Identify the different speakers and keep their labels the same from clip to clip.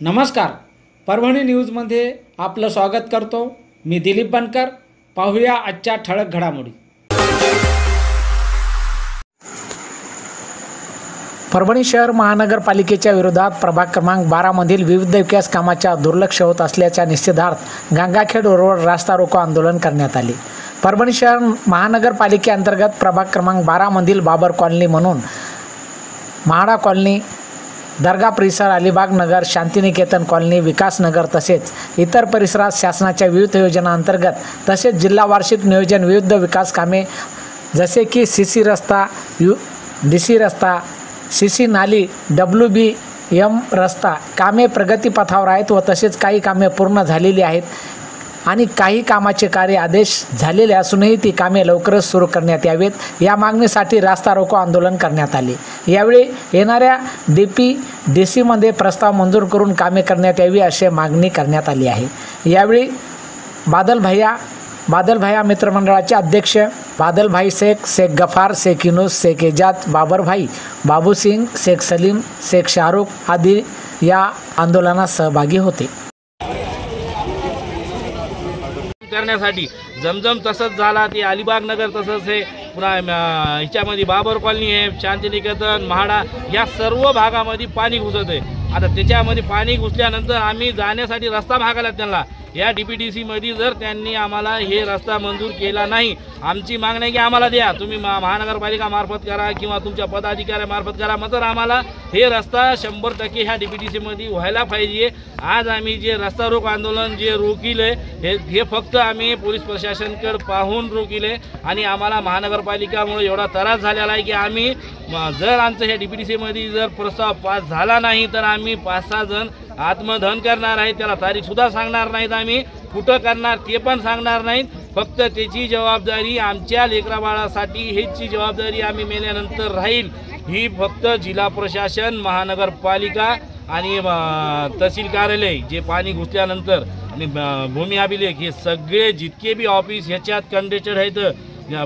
Speaker 1: नमस्कार, परभणी न्यूजमध्ये आपलं स्वागत करतो। मी दिलीप बनकर। पाहूया आजच्या ठळक घडामोडी।
Speaker 2: परभणी शहर महानगरपालिकेच्या विरोधात प्रभाग क्रमांक 12 मधील विविध विकास कामाच्या दुर्लक्ष होत असल्याच्या निषेधार्थ गंगाखेड रोड रास्ता रोको आंदोलन करण्यात आले। परभणी शहर महानगरपालिकेअंतर्गत प्रभाग क्रमांक 12 मधील बाबर कॉलनी म्हणून महाडा कॉलनी, दर्गा परिसर, अलिबाग नगर, शांतिनिकेतन कॉलनी, विकास नगर तसेच इतर परिसरात शासनाच्या विविध योजनांतर्गत तसेच जिल्हा वार्षिक नियोजन विविध विकास कामे जसे की सीसी रस्ता, डीसी रस्ता, सीसी नाली, WBM रस्ता कामे प्रगतीपथावर आहेत व तसेच काही कामे पूर्ण झालेली आहेत आणि काही कामाचे कार्य आदेश झालेले असूनही ती कामे लवकरच सुरू करण्यात यावेत या मागणीसाठी रास्ता रोको आंदोलन करण्यात आले। यावेळी येणाऱ्या DPDC मध्ये प्रस्ताव मंजूर करून कामे करण्यात यावी अशी मागणी करण्यात आली आहे। यावेळी बादल भैया मित्रमंडळाचे अध्यक्ष बादल भाई शेख, शेख गफार, शेख युनुस, शेख एजाज, बाबर भाई, बाबू सिंग, शेख सलीम, शेख शाहरुख आदी या आंदोलनात सहभागी होते।
Speaker 3: करण्यासाठी जमजम तसंच झाला, ते अलिबाग नगर तसंच आहे, पुन्हा ह्याच्यामध्ये बाबर कॉलनी आहे, शांतिनिकेतन, महाडा या सर्व भागामध्ये पाणी घुसत आहे। आता त्याच्यामध्ये पाणी घुसल्यानंतर आम्ही जाण्यासाठी रस्ता मागायला त्यांना या DPDC मध्ये जर त्यांनी आम्हाला हे रस्ता मंजूर केला नाही, आमची मागणी आहे की आम्हाला द्या, तुम्ही महानगरपालिका मार्फत करा किंवा तुमच्या पदाधिकाऱ्यामार्फत करा, मात्र आम्हाला हे रस्ता 100% ह्या DPDC मध्ये व्हायला पाहिजे। आज आम्ही जे रस्ता रोको आंदोलन जे रोकिले हे फक्त आम्ही पोलीस प्रशासनाकडे पाहून रोकिले आणि आम्हाला महानगरपालिकामुळे एवढा त्रास झालेला आहे की आम्ही जर आमचं ह्या DPDC मध्ये जर प्रस्ताव पास झाला नाही तर आम्ही 5-6 जण आत्मदहन करणार आहे। त्याला तारीखसुद्धा सांगणार नाहीत, आम्ही कुठं करणार ते पण सांगणार नाहीत। फक्त त्याची जबाबदारी आमच्या लेकराबाळासाठी हीची जबाबदारी आम्ही मेल्यानंतर राहील, ही फक्त जिल्हा प्रशासन, महानगरपालिका आणि तहसील कार्यालय जे पाणी घुसल्यानंतर आणि भूमी अभिलेख हे सगळे जितके बी ऑफिस ह्याच्यात कंडेस्टेड आहेत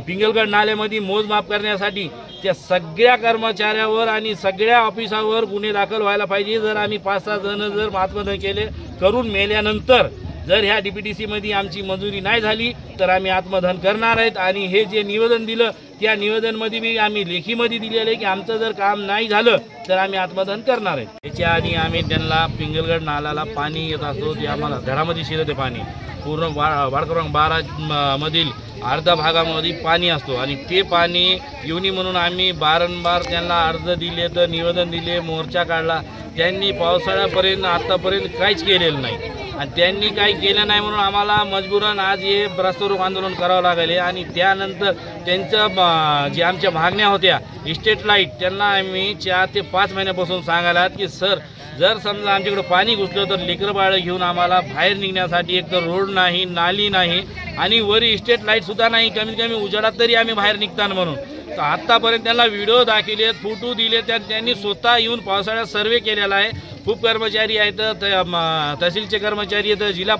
Speaker 3: पिंगलगड नाल्यामध्ये मोजमाप करण्यासाठी त्या सगळ्या कर्मचाऱ्यावर आणि सगळ्या ऑफिसावर गुन्हे दाखल व्हायला पाहिजे। जर आम्ही 5-6 जण जर आत्मदहन केले करून मेल्यानंतर जर ह्या DPDC मध्ये आमची मंजुरी नाही झाली तर आम्ही आत्मदहन करणार आहेत। आणि हे जे निवेदन दिलं त्या निवेदनमध्ये बी आम्ही लेखीमध्ये दिलेलं आहे की आमचं जर काम नाही झालं तर आम्ही आत्मदहन करणार आहेत। त्याच्या आधी आम्ही त्यांना पिंगलगड नाल्याला पाणी येत असतो, ते आम्हाला घरामध्ये शिरते पाणी, पूर्ण वार्ड क्रमांक 12 मधील अर्धा भागामध्ये पाणी असतो आणि ते पाणी येऊनी म्हणून आम्ही वारंवार त्यांना अर्ज दिले, तर निवेदन दिले, मोर्चा काढला, त्यांनी पावसाळ्यापर्यंत आतापर्यंत काहीच केलेलं नाही आणि त्यांनी काही केलं नाही म्हणून आम्हाला मजबूरन आज हे रस्ता रोको आंदोलन करावं लागले। आणि त्यानंतर त्यांचं जे आमच्या मागण्या होत्या इस्टेट लाईट, त्यांना आम्ही 4 ते 5 महिन्यापासून सांगायला की सर जर समजा आमच्याकडे पाणी घुसलं तर लेकरबाळं घेऊन आम्हाला बाहेर निघण्यासाठी एक तर रोड नाही, नाली नाही आणि वरी इस्टेट लाईटसुद्धा नाही, कमीत कमी उजेडात तरी आम्ही बाहेर निघताना म्हणून। तर आत्तापर्यंत त्यांना व्हिडिओ दाखवले, फोटो दिले, त्यांनी स्वतः येऊन पावसाळ्यात सर्वे केलेला आहे। खूप कर्मचारी आहेत, तहसीलचे कर्मचारी आहेत, जिल्हा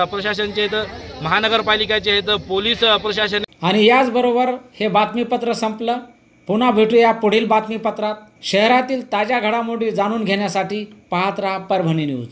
Speaker 3: प्रशासनचे आहेत, महानगरपालिकाचे आहेत, पोलीस प्रशासन।
Speaker 1: आणि याचबरोबर हे बातमीपत्र संपलं। पुन्हा भेटूया पुढील बातमीपत्रात। शहरातील ताज्या घडामोडी जाणून घेण्यासाठी पाहत रहा परभणी न्यूज।